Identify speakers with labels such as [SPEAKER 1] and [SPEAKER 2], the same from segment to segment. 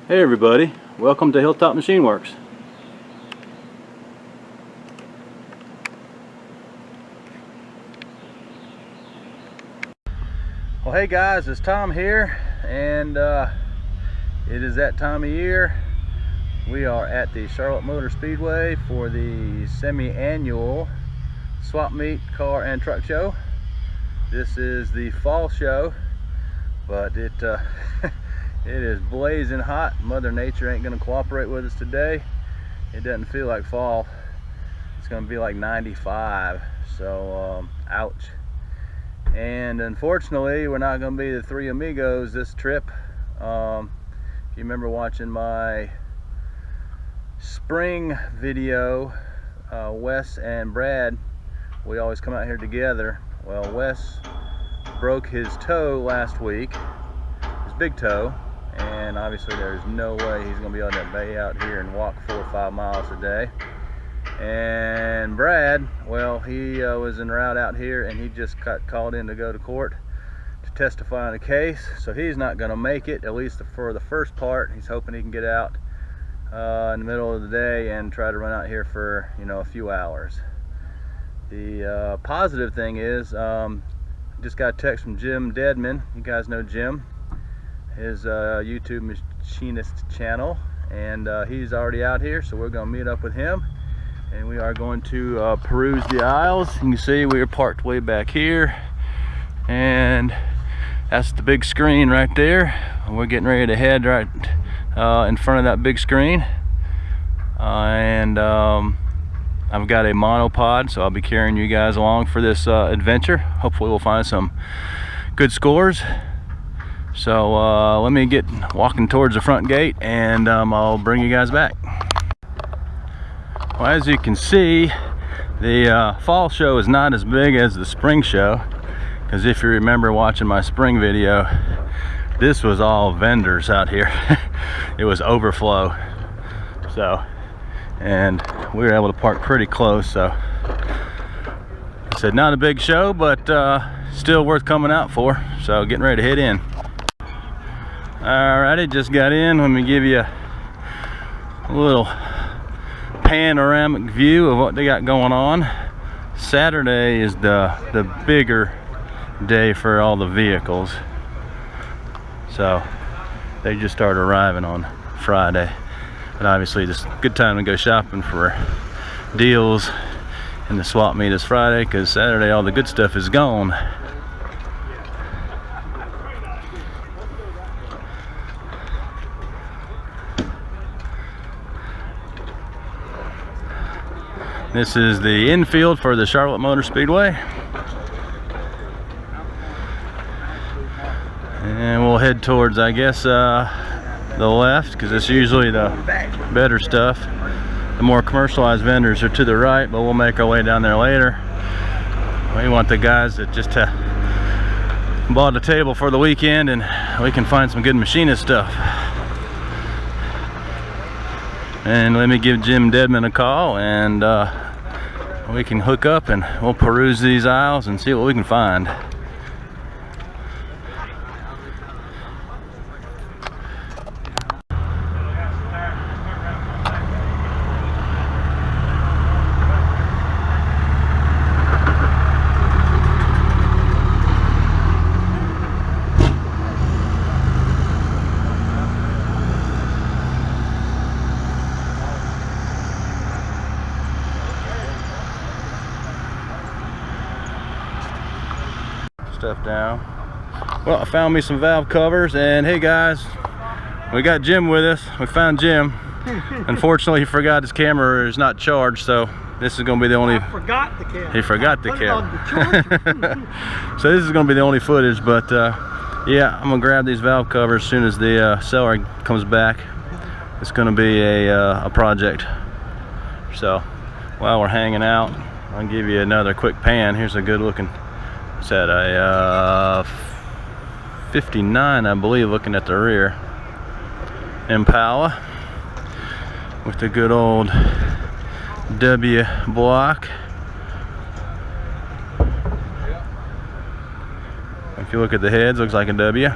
[SPEAKER 1] Hey everybody, welcome to Hilltop Machine Works. Well, hey guys, it's Tom here, and it is that time of year. We are at the Charlotte Motor Speedway for the semi-annual swap meet car and truck show. This is the fall show, but it it is blazing hot. Mother Nature ain't gonna cooperate with us today. It doesn't feel like fall. It's gonna be like 95, so ouch. And unfortunately, we're not gonna be the three amigos this trip. If you remember watching my spring video, Wes and Brad, we always come out here together. Well, Wes broke his toe last week, his big toe, and obviously there's no way he's gonna be able to be out here and walk 4 or 5 miles a day. And Brad, well, he was en route out here, and he just got called in to go to court to testify on a case, so he's not gonna make it, at least for the first part. He's hoping he can get out in the middle of the day and try to run out here for, you know, a few hours. The positive thing is, just got a text from Jim Dedmon. You guys know Jim, his YouTube machinist channel, and he's already out here, so we're going to meet up with him, and we are going to peruse the aisles. You can see we are parked way back here, and that's the big screen right there. We're getting ready to head right in front of that big screen, and I've got a monopod, so I'll be carrying you guys along for this adventure. Hopefully we'll find some good scores. So let me get walking towards the front gate, and I'll bring you guys back. Well, as you can see, the fall show is not as big as the spring show, because if you remember watching my spring video, this was all vendors out here. It was overflow. So, and we were able to park pretty close, so I said not a big show, but still worth coming out for. So getting ready to head in. Alrighty, just got in. Let me give you a little panoramic view of what they got going on. Saturday is the bigger day for all the vehicles, so they just started arriving on Friday. But obviously just a good time to go shopping for deals, and the swap meet is Friday, because Saturday all the good stuff is gone. This is the infield for the Charlotte Motor Speedway, and we'll head towards, I guess, the left, because it's usually the better stuff. The more commercialized vendors are to the right, but we'll make our way down there later. We want the guys that just bought a table for the weekend, and we can find some good machinist stuff. And let me give Jim Dedmon a call, and we can hook up and we'll peruse these aisles and see what we can find. Stuff down. Well, I found me some valve covers, and hey guys, we got Jim with us. We found Jim. Unfortunately, he forgot his camera is not charged, so this is going to be the only.
[SPEAKER 2] I forgot the camera.
[SPEAKER 1] He forgot the camera. So this is going to be the only footage, but yeah, I'm gonna grab these valve covers as soon as the seller comes back. It's going to be a project. So while we're hanging out, I'll give you another quick pan. Here's a good looking. It's at a 59, I believe, looking at the rear. Impala with the good old W block. If you look at the heads, looks like a W.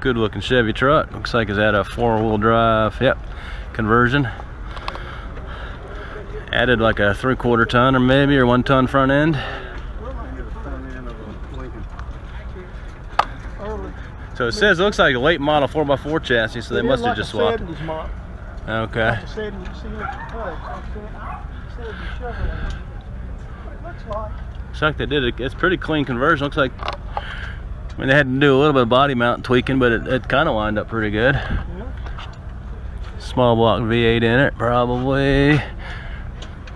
[SPEAKER 1] Good looking Chevy truck. Looks like it's at a 4-wheel drive, yep, conversion. Added like a 3/4 ton or maybe, or 1 ton front end. So it says it looks like a late model 4x4 chassis, so they must have just swapped. Okay. Looks like they did it. It's pretty clean conversion. Looks like, I mean, they had to do a little bit of body mount tweaking, but it kind of lined up pretty good. Small block V8 in it, probably.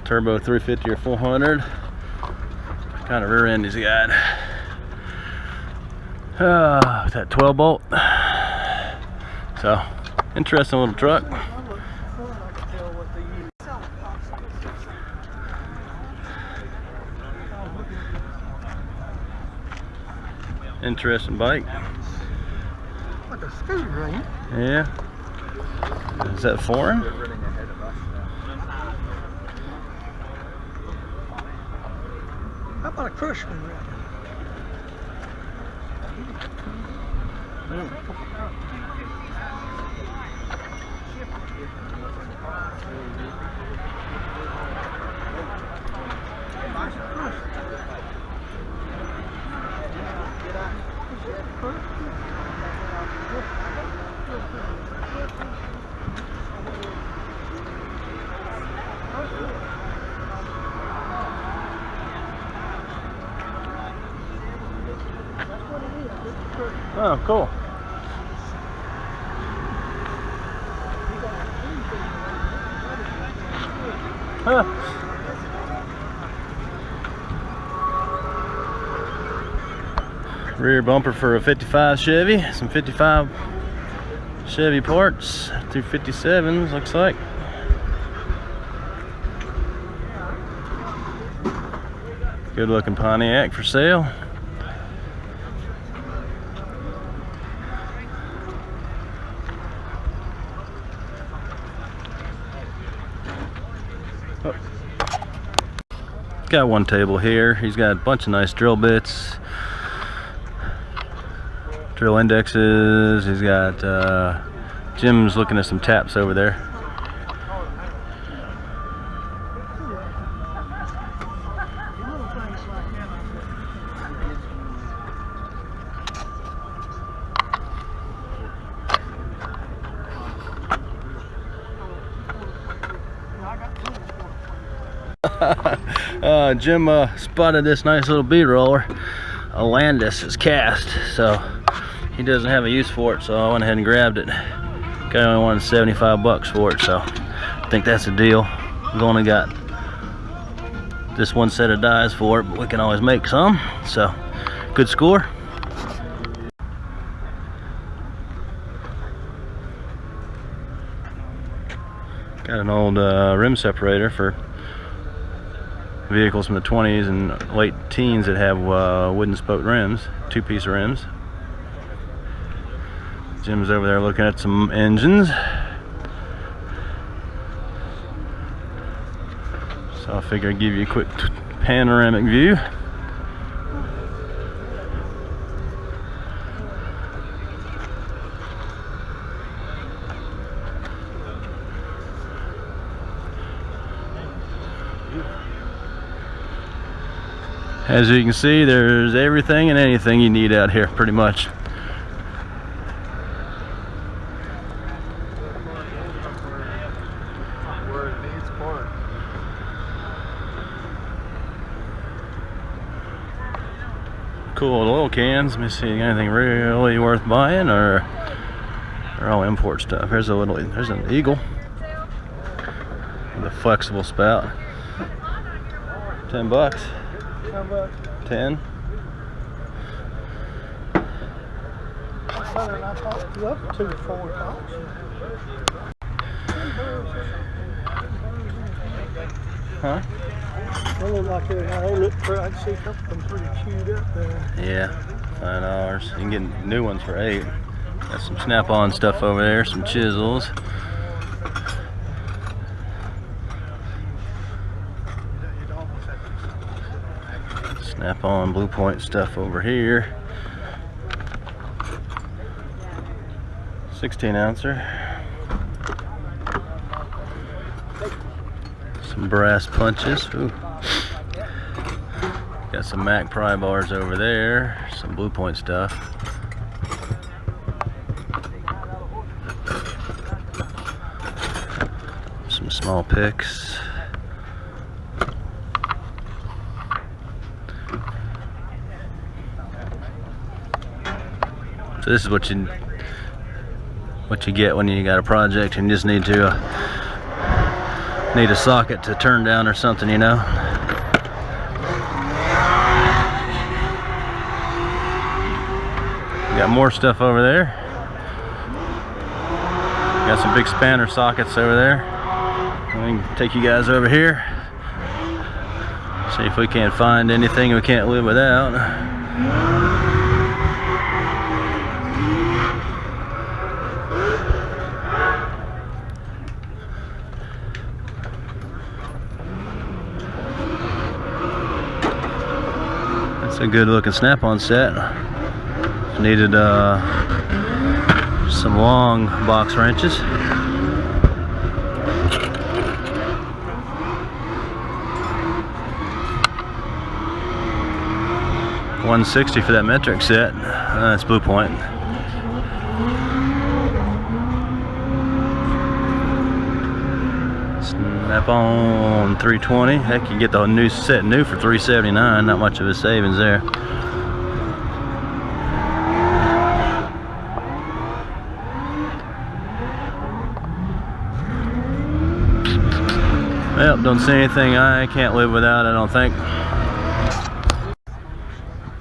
[SPEAKER 1] Turbo 350 or 400. What kind of rear end has he got? That 12 bolt. So, interesting little truck. Interesting bike.
[SPEAKER 2] Like a scooter, ain't it?
[SPEAKER 1] Yeah. Is that foreign?
[SPEAKER 2] How about a Cushman wrap?
[SPEAKER 1] Oh, cool. Huh. Rear bumper for a 55 Chevy. Some 55 Chevy parts. 257s, looks like. Good looking Pontiac for sale. Got one table here. He's got a bunch of nice drill bits, drill indexes. He's got Jim's looking at some taps over there. Jim spotted this nice little bead roller. A Landis is cast, so he doesn't have a use for it, so I went ahead and grabbed it. Guy only wanted 75 bucks for it, so I think that's a deal. We've only got this one set of dies for it, but we can always make some, so good score. Got an old rim separator for vehicles from the 20s and late teens that have wooden spoke rims, 2-piece rims. Jim's over there looking at some engines. So I figure I'd give you a quick panoramic view. As you can see, there's everything and anything you need out here, pretty much. Cool oil cans. Let me see, anything really worth buying, or they're all import stuff. There's an Eagle with a flexible spout. 10 bucks. 10. Huh?
[SPEAKER 2] They look like they look pretty. I can see a couple of them pretty chewed up there.
[SPEAKER 1] Yeah, $5. You can get new ones for $8. Got some snap-on stuff over there, some chisels. Snap-on Blue Point stuff over here. 16 ouncer. Some brass punches. Ooh. Got some Mac pry bars over there. Some Blue Point stuff. Some small picks. So this is what you get when you got a project and you just need to need a socket to turn down or something, you know. Got more stuff over there. Got some big spanner sockets over there. We can take you guys over here. See if we can't find anything we can't live without. That's a good looking snap-on set. Needed some long box wrenches. $160 for that metric set. That's Blue Point. Snap-on 320. Heck, you can get the new set new for $379. Not much of a savings there. Well, don't see anything I can't live without, I don't think.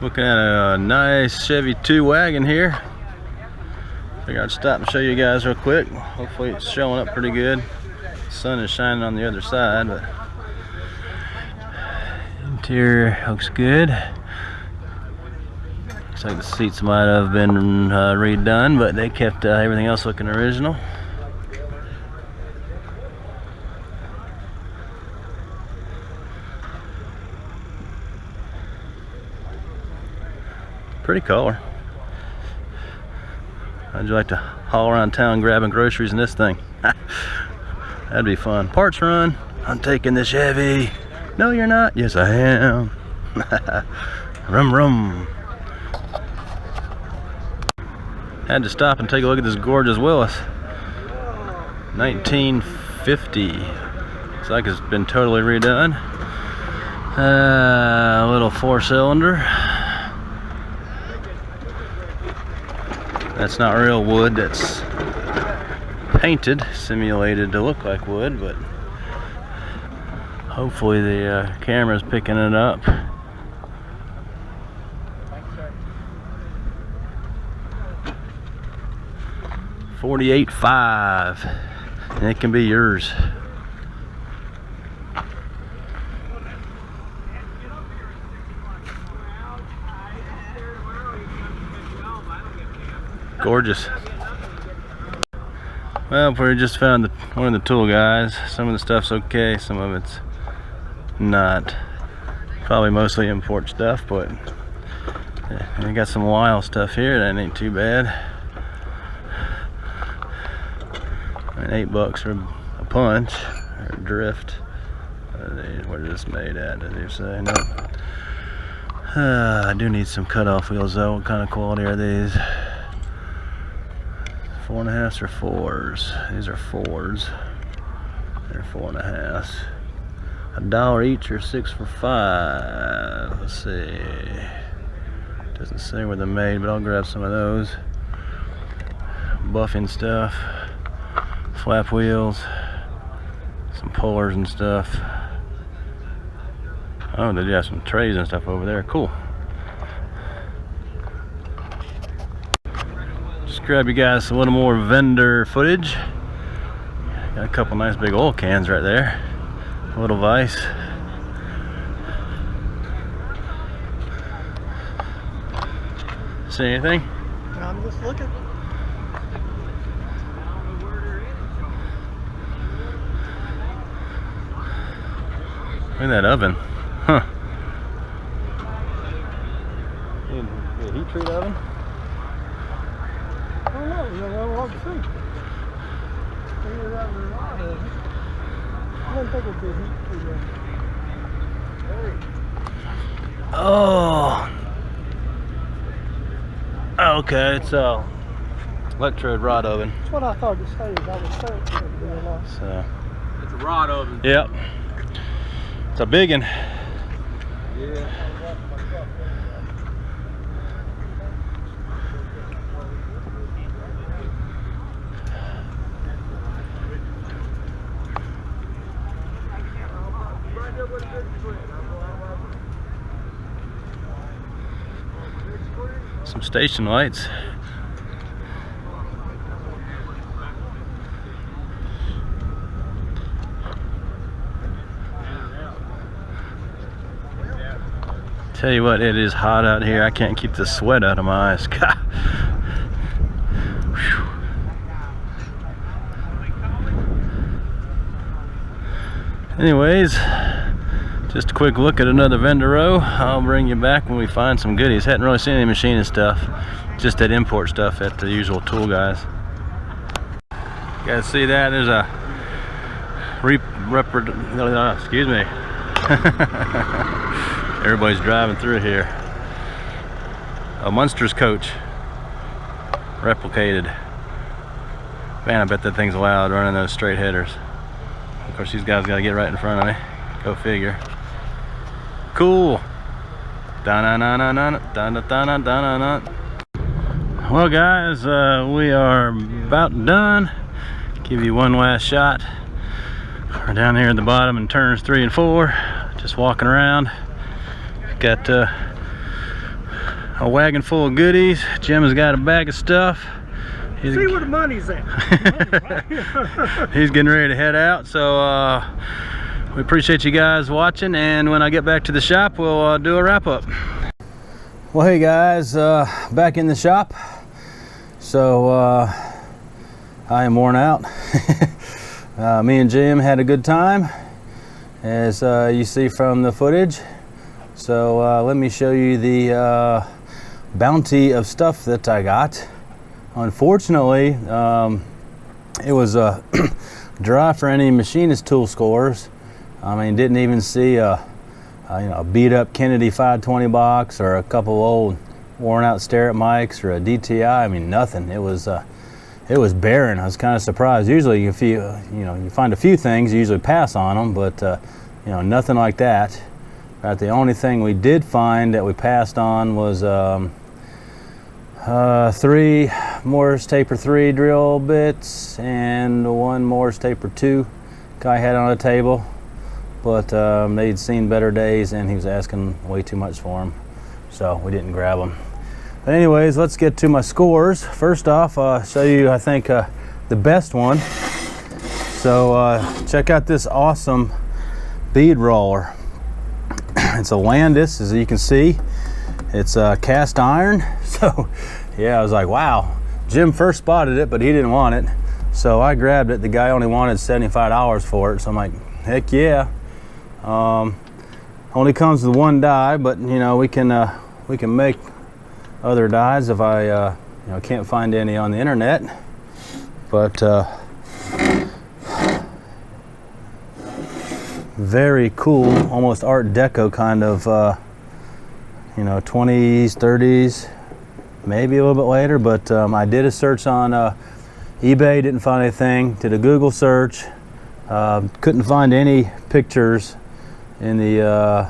[SPEAKER 1] Looking at a nice Chevy 2 wagon here. Figured I'd stop and show you guys real quick. Hopefully it's showing up pretty good. The sun is shining on the other side, but interior looks good. Looks like the seats might have been redone, but they kept everything else looking original. Pretty color. How'd you like to haul around town grabbing groceries in this thing? That'd be fun. Parts run. I'm taking the Chevy. No, you're not. Yes, I am. Rum rum. Had to stop and take a look at this gorgeous Willis. 1950. Looks like it's been totally redone. A little 4-cylinder. That's not real wood, that's painted, simulated to look like wood, but hopefully the camera's picking it up. $48.5, and it can be yours. Gorgeous. Well, we just found one of the tool guys. Some of the stuff's okay, some of it's not. Probably mostly import stuff, but we got some wild stuff here that ain't too bad. And $8 for a punch or a drift. What is this made at? Did you say? No. I do need some cutoff wheels though. What kind of quality are these? 4.5s or 4s? These are 4s. They're 4.5s. $1 each or 6 for $5. Let's see. Doesn't say where they're made, but I'll grab some of those. Buffing stuff. Flap wheels. Some pullers and stuff. Oh, they do have some trays and stuff over there. Cool. Grab you guys a little more vendor footage. Got a couple nice big oil cans right there. A little vise. See anything?
[SPEAKER 2] I'm just looking.
[SPEAKER 1] Look at that oven. Huh. A heat treat oven?
[SPEAKER 2] I don't know. know what to see. Figure it out in the rod of it. I didn't think it'd be heat too long.
[SPEAKER 1] Oh. Okay, it's a electrode rod oven.
[SPEAKER 2] That's what I thought to say. Is I was saying it would be a lot.
[SPEAKER 1] So.
[SPEAKER 3] It's a rod oven.
[SPEAKER 1] Yep. It's a big one.
[SPEAKER 3] Yeah.
[SPEAKER 1] Some station lights. Tell you what, it is hot out here. I can't keep the sweat out of my eyes. God. Whew. Anyways, just a quick look at another vendor row. I'll bring you back when we find some goodies. Hadn't really seen any machinist stuff, just that import stuff at the usual tool guys. You guys see that? There's a excuse me. Everybody's driving through here. A Munster's coach, replicated. Man, I bet that thing's loud running those straight headers. Of course, these guys got to get right in front of me. Go figure. Cool. Well, guys, we are about done. Give you one last shot. We're down here at the bottom in turns 3 and 4, just walking around. Got a wagon full of goodies. Jim has got a bag of stuff.
[SPEAKER 2] See where the money's at.
[SPEAKER 1] He's getting ready to head out, so we appreciate you guys watching, and when I get back to the shop, we'll do a wrap-up. Well, hey guys, back in the shop. So I am worn out. Me and Jim had a good time, as you see from the footage. So let me show you the bounty of stuff that I got. Unfortunately, it was dry for any machinist tool scores. I mean, didn't even see a beat up Kennedy 520 box or a couple old worn out Starrett mics or a DTI. I mean, nothing. It was barren. I was kind of surprised. Usually, if you find a few things, you usually pass on them, but nothing like that. About the only thing we did find that we passed on was 3 Morse Taper 3 drill bits and 1 Morse Taper 2 guy had on a table, but they'd seen better days and he was asking way too much for them, so we didn't grab them. But anyways, let's get to my scores. First off, I'll show you, I think, the best one. So check out this awesome bead roller. It's a Landis, as you can see. It's cast iron. So yeah, I was like, wow. Jim first spotted it, but he didn't want it, so I grabbed it. The guy only wanted $75 for it, so I'm like, heck yeah. Only comes with 1 die, but we can make other dies if I can't find any on the internet. But very cool, almost Art Deco kind of 20s, 30s, maybe a little bit later. But I did a search on eBay, didn't find anything. Did a Google search, couldn't find any pictures in the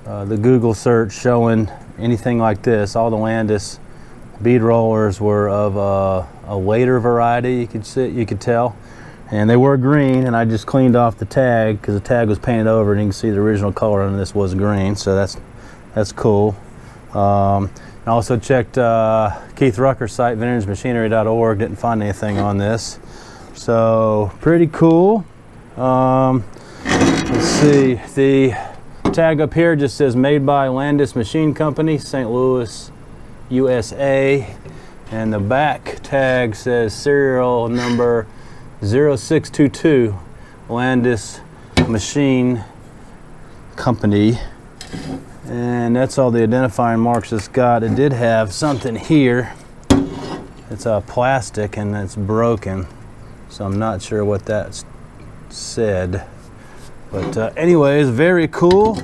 [SPEAKER 1] Google search showing anything like this. All the Landis bead rollers were of a later variety, you could tell, and they were green, and I just cleaned off the tag because the tag was painted over and you can see the original color on this was green, so that's cool. I also checked Keith Rucker's site, vintagemachinery.org, didn't find anything on this, so pretty cool. Let's see, the tag up here just says made by Landis Machine Company, St. Louis, USA, and the back tag says serial number 0622 Landis Machine Company, and that's all the identifying marks it's got. It did have something here It's plastic and it's broken, so I'm not sure what that said. But anyways, very cool.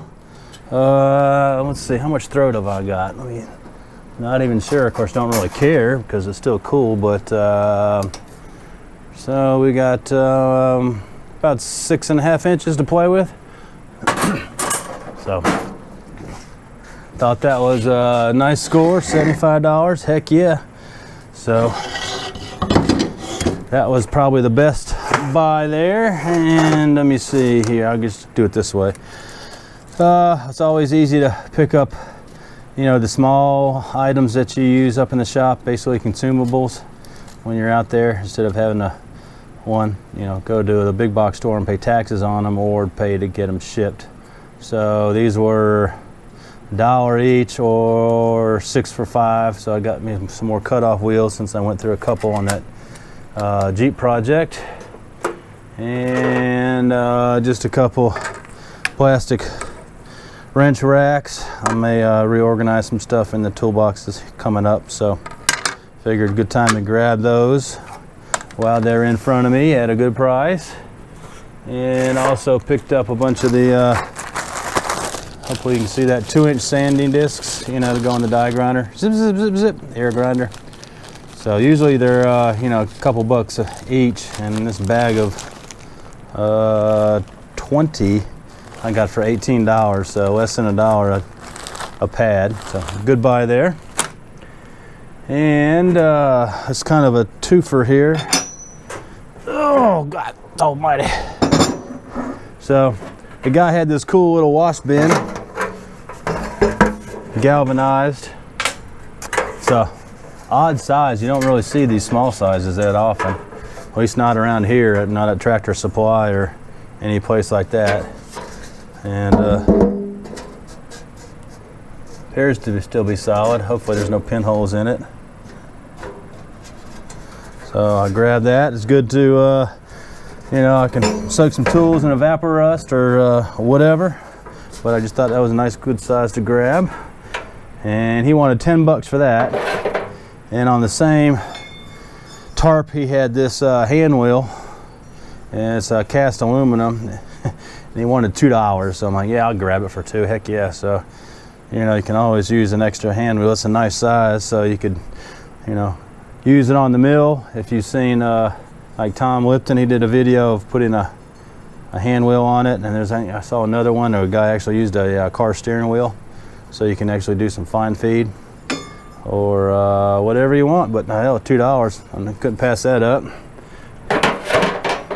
[SPEAKER 1] Let's see, how much throat have I got? Not even sure. Of course, don't really care because it's still cool. But so we got about 6.5 inches to play with. So thought that was a nice score, $75. Heck yeah! So that was probably the best buy there. And let me see here. I'll just do it this way. It's always easy to pick up, you know, the small items that you use up in the shop, basically consumables, when you're out there, instead of having to go to the big box store and pay taxes on them or pay to get them shipped. So these were $1 each or 6 for $5. So I got me some more cutoff wheels since I went through a couple on that Jeep project, and just a couple plastic wrench racks. I may reorganize some stuff in the toolboxes coming up, so figured good time to grab those while they're in front of me at a good price. And also picked up a bunch of the hopefully you can see that 2-inch sanding discs, you know, to go on the die grinder. Zip, zip, zip, zip, air grinder. So usually they're a couple bucks each, and this bag of 20 I got for $18, so less than $1 a pad. So good buy there. And it's kind of a twofer here. Oh God almighty. So the guy had this cool little wash bin, galvanized. It's a odd size. You don't really see these small sizes that often, at least not around here, not at Tractor Supply or any place like that. And appears to still be solid. Hopefully there's no pinholes in it. So I grabbed that. It's good to I can soak some tools in Evaporust or whatever, but I just thought that was a nice good size to grab. And he wanted 10 bucks for that. And on the same tarp he had this hand wheel, and it's cast aluminum, and he wanted $2. So I'm like, yeah, I'll grab it for $2. Heck yeah. So you can always use an extra hand wheel. It's a nice size, so you could use it on the mill. If you've seen like Tom Lipton, he did a video of putting a hand wheel on it, and I saw another one where a guy actually used a car steering wheel, so you can actually do some fine feed or whatever you want. But hell, $2, I couldn't pass that up.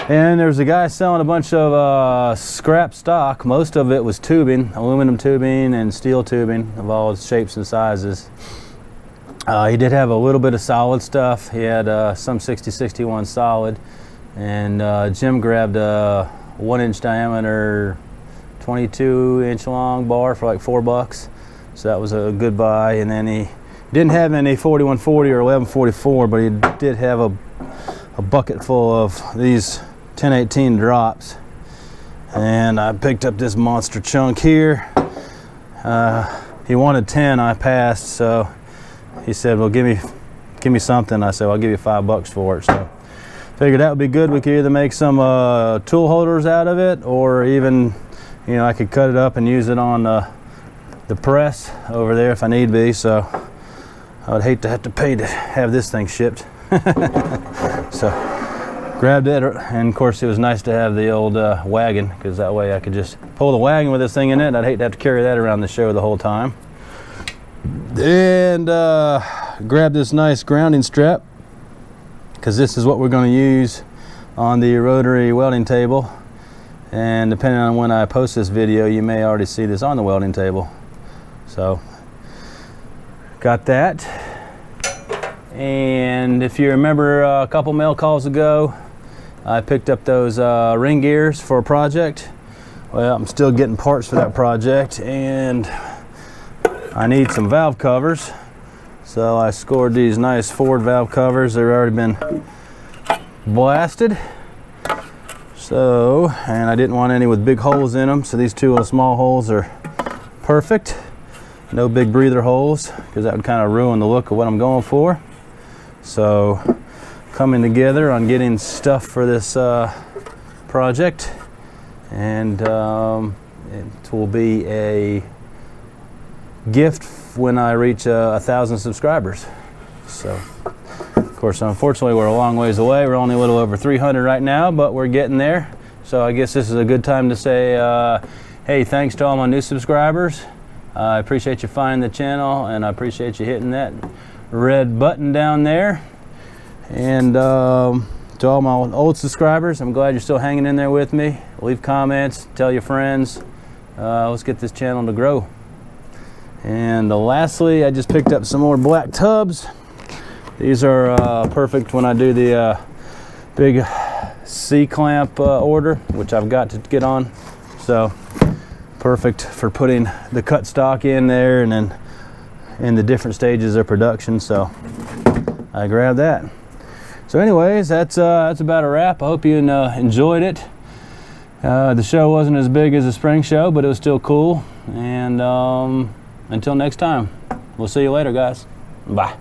[SPEAKER 1] And there's a guy selling a bunch of scrap stock. Most of it was tubing, aluminum tubing and steel tubing of all shapes and sizes. He did have a little bit of solid stuff. He had some 6061 solid, and Jim grabbed a 1-inch diameter, 22-inch long bar for like $4. So that was a good buy. And then he didn't have any 4140 or 1144, but he did have a bucket full of these 1018 drops. And I picked up this monster chunk here. He wanted 10, I passed, so he said, well, give me something. I said, well, I'll give you $5 for it. So figured that would be good. We could either make some tool holders out of it, or even, I could cut it up and use it on the press over there if I need be. So I would hate to have to pay to have this thing shipped. So grabbed it, and of course it was nice to have the old wagon, because that way I could just pull the wagon with this thing in it, and I'd hate to have to carry that around the show the whole time. And grab this nice grounding strap, because this is what we're going to use on the rotary welding table. And depending on when I post this video, you may already see this on the welding table. So got that. And if you remember a couple mail calls ago, I picked up those ring gears for a project. Well, I'm still getting parts for that project, and I need some valve covers. So I scored these nice Ford valve covers. They've already been blasted. So, and I didn't want any with big holes in them, so these two little small holes are perfect. No big breather holes, because that would kind of ruin the look of what I'm going for. So coming together on getting stuff for this project, and it will be a gift when I reach 1,000 subscribers. So of course, unfortunately, we're a long ways away. We're only a little over 300 right now, but we're getting there. So I guess this is a good time to say, hey, thanks to all my new subscribers. I appreciate you finding the channel, and I appreciate you hitting that red button down there. And to all my old subscribers, I'm glad you're still hanging in there with me. Leave comments, tell your friends. Let's get this channel to grow. And lastly, I just picked up some more black tubs. These are perfect when I do the big C-clamp order, which I've got to get on. So perfect for putting the cut stock in there and then in the different stages of production. So I grabbed that. So anyways, that's about a wrap. I hope you enjoyed it. The show wasn't as big as the spring show, but it was still cool. And until next time, we'll see you later, guys. Bye.